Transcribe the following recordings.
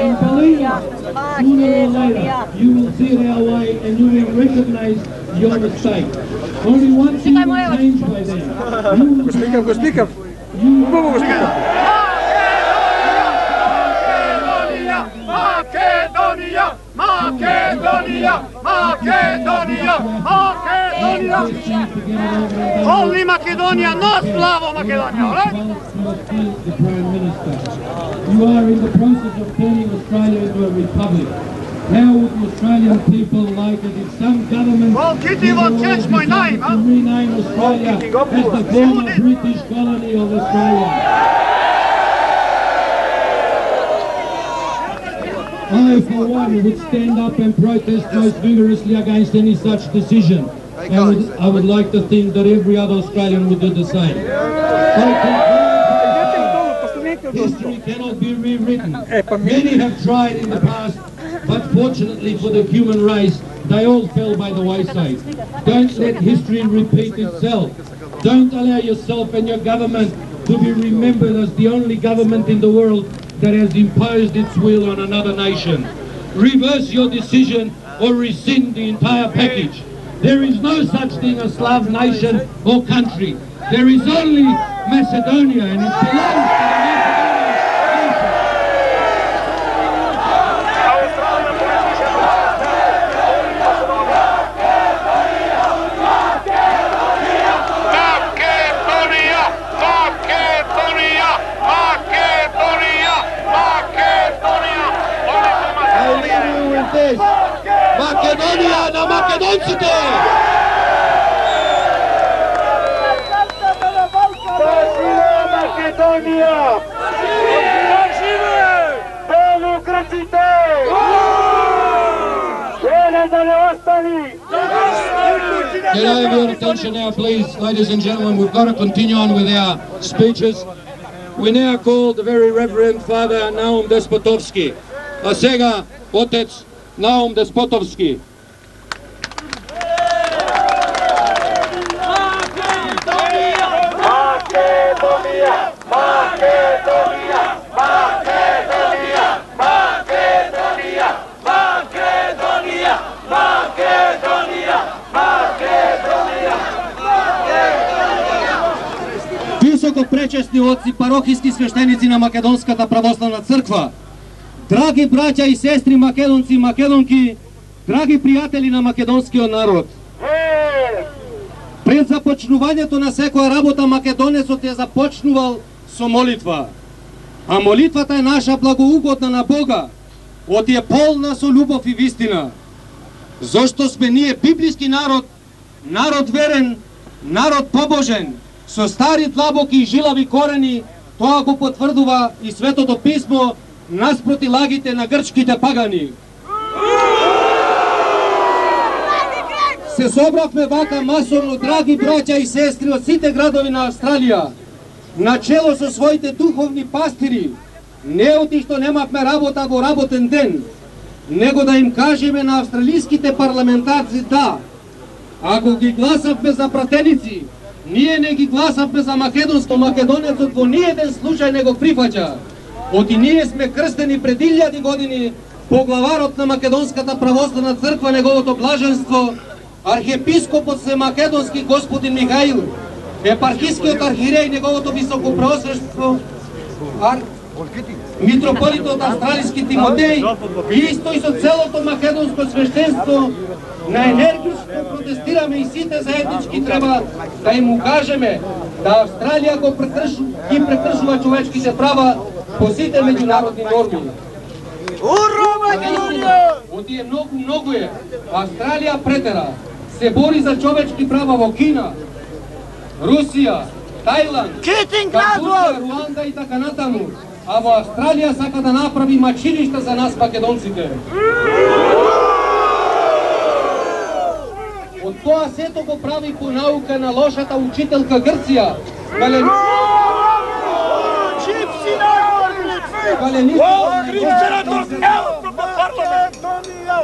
And believe me, sooner or later, you will see it our way and you will recognize your mistake. Only one thing will change by then. Only Macedonia, not Slavo Macedonia, alright? The Prime Minister. You are in the process of turning Australia into a republic. How would the Australian people like it if some government... Well, Kitty will change my name, huh? ...rename Australia as the former British colony of Australia? I, for one, would stand up and protest most vigorously against any such decision. I would like to think that every other Australian would do the same. History cannot be rewritten. Many have tried in the past, but fortunately for the human race, they all fell by the wayside. Don't let history repeat itself. Don't allow yourself and your government to be remembered as the only government in the world that has imposed its will on another nation. Reverse your decision or rescind the entire package. There is no such thing as Slav nation or country. There is only Macedonia, and it belongs to the Macedonian nation. Macedonia na Macedoncite! Macedonia! Demokracite! Can I have your attention now, please, ladies and gentlemen? We've got to continue on with our speeches. We now call the very Reverend Father Naum Despotovski. A сега, Otec Naum Despotovski. Високо пречесни отци, парохиски свештеници на Македонската православна црква, драги браќа и сестри македонци и македонки, драги пријатели на македонскиот народ. Пред започнувањето на секоја работа македонецот ја започнувал со молитва. А молитвата е наша благоугодна на Бога, оти е полна со љубов и вистина. Зошто сме ние библиски народ, народ верен, народ побожен, со стари длабоки и жилави корени, тоа го потврдува и Светото писмо наспроти лагите на грчките пагани. Се собравме вака масовно, драги браќа и сестри од сите градови на Австралија, начело со своите духовни пастири, не оти што немавме работа во работен ден, него да им кажеме на австралиските парламентарци да, ако ги гласавме за пратеници, ние не ги гласавме за македонско, македонецот во ниеден случај не го прифаќа. Оти ние сме крстени пред 1000 години по главарот на Македонската православна црква, неговото блаженство, архиепископот Семакедонски господин Михаил, епархискиот архиереј, неговото високопреосвещство, митрополитот австралиски Тимотеј, исто и со целото македонско свештенство, на енергично протестираме и сите заеднички треба да им укажеме да Австралија ги прекршува човечките права по сите меѓународни норми. Ура, Македонија! Оти е многу е. Австралија претера, се бори за човечки права во Кина, Русија, Тајланд, Камбоджа, Руанда и така натаму. А во Австралија сака да направи мачилишта за нас македонците. Од тоа сето го прави по наука на лошата учителка Грција.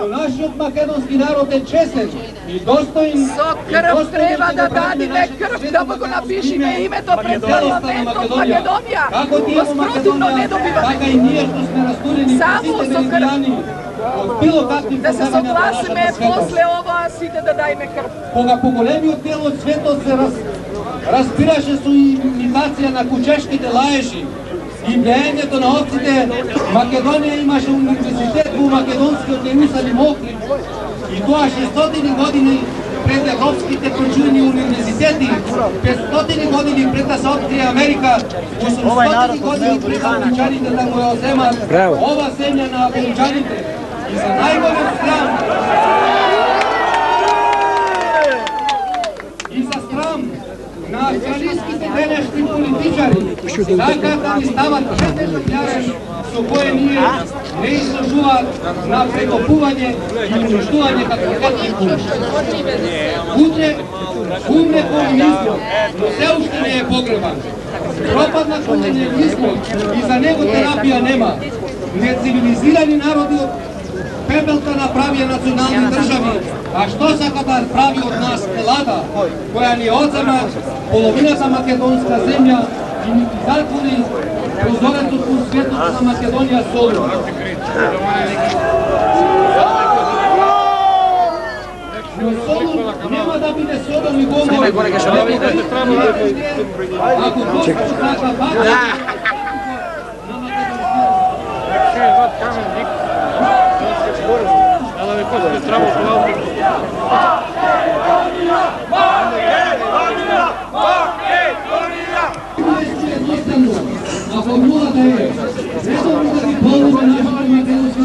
Нашиот македонски народ е честен и достоин. Со крв треба да дадиме крв, да го напишиме името пред парламентот Македонија. Спротивно не добива. Така и ние што сме растурени само со крв. Да се согласиме после ова сите да дајме крв. Кога по големиот дел од светот се разбираше со имитација на кучешките лаежи и влијањето на овците, Македонија имаше универзитет во македонскиот Иерусалим Охрид и тоа 600 години пред европските прочуени универзитети, 500 години пред да се открие Америка, 800 години пред абориџаните да го земат ова земја на абориџаните. И за најголем срам, на австралиските денешни политичари сакаат да ни стават претежок со кој ние не изложуваат на прекопување и уништување како етника. Умре комунизмот, но се уште не е погребан. Пропадна колониализмот и за него терапија нема. Нецивилизирани народи од пепелка направија национални држави, а што сака да прави од нас Елада, која ни одзема половината македонска земја и ни затвори прозорецот кон светот на Македонија Солун. Но Солун нема да биде Содом и Гомора. Ако Господ сака бака, а формулата е редовно да ги полува нашите македонски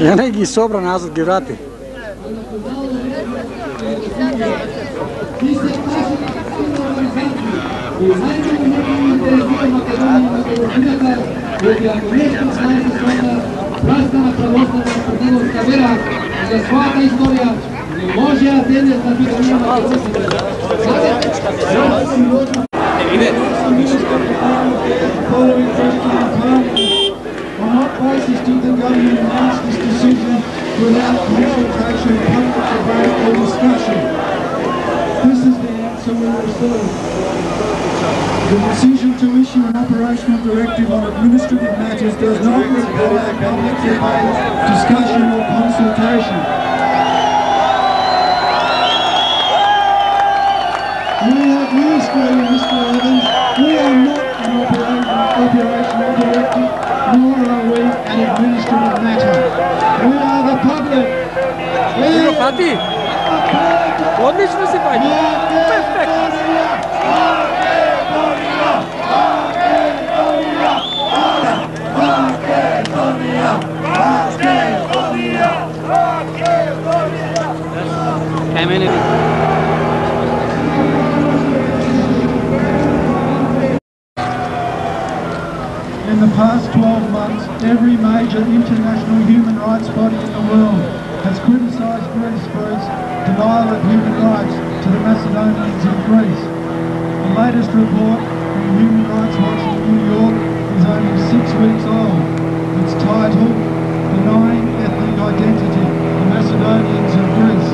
Ја не ги собра назад, ги врати. Православна македонска вера за својата историја не можеа денес да биде On what basis did the government announce this decision without consultation, public debate or discussion? This is the answer we received. The decision to issue an operational directive on administrative matters does not require public debate, discussion or consultation. We have news for you, Mr. Evans. We are not an operational directive, nor are we an administrative matter. We are the public. Одлично си паѓа. Перфектно. In the past 12 months, every major international human rights body in the world has criticised Greece for its denial of human rights to the Macedonians in Greece. The latest report from Human Rights Watch in New York is only 6 weeks old. It's titled, Denying Ethnic Identity, the Macedonians of Greece.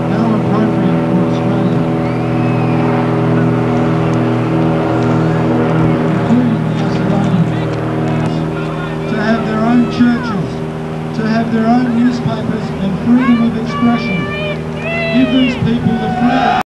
How appropriate for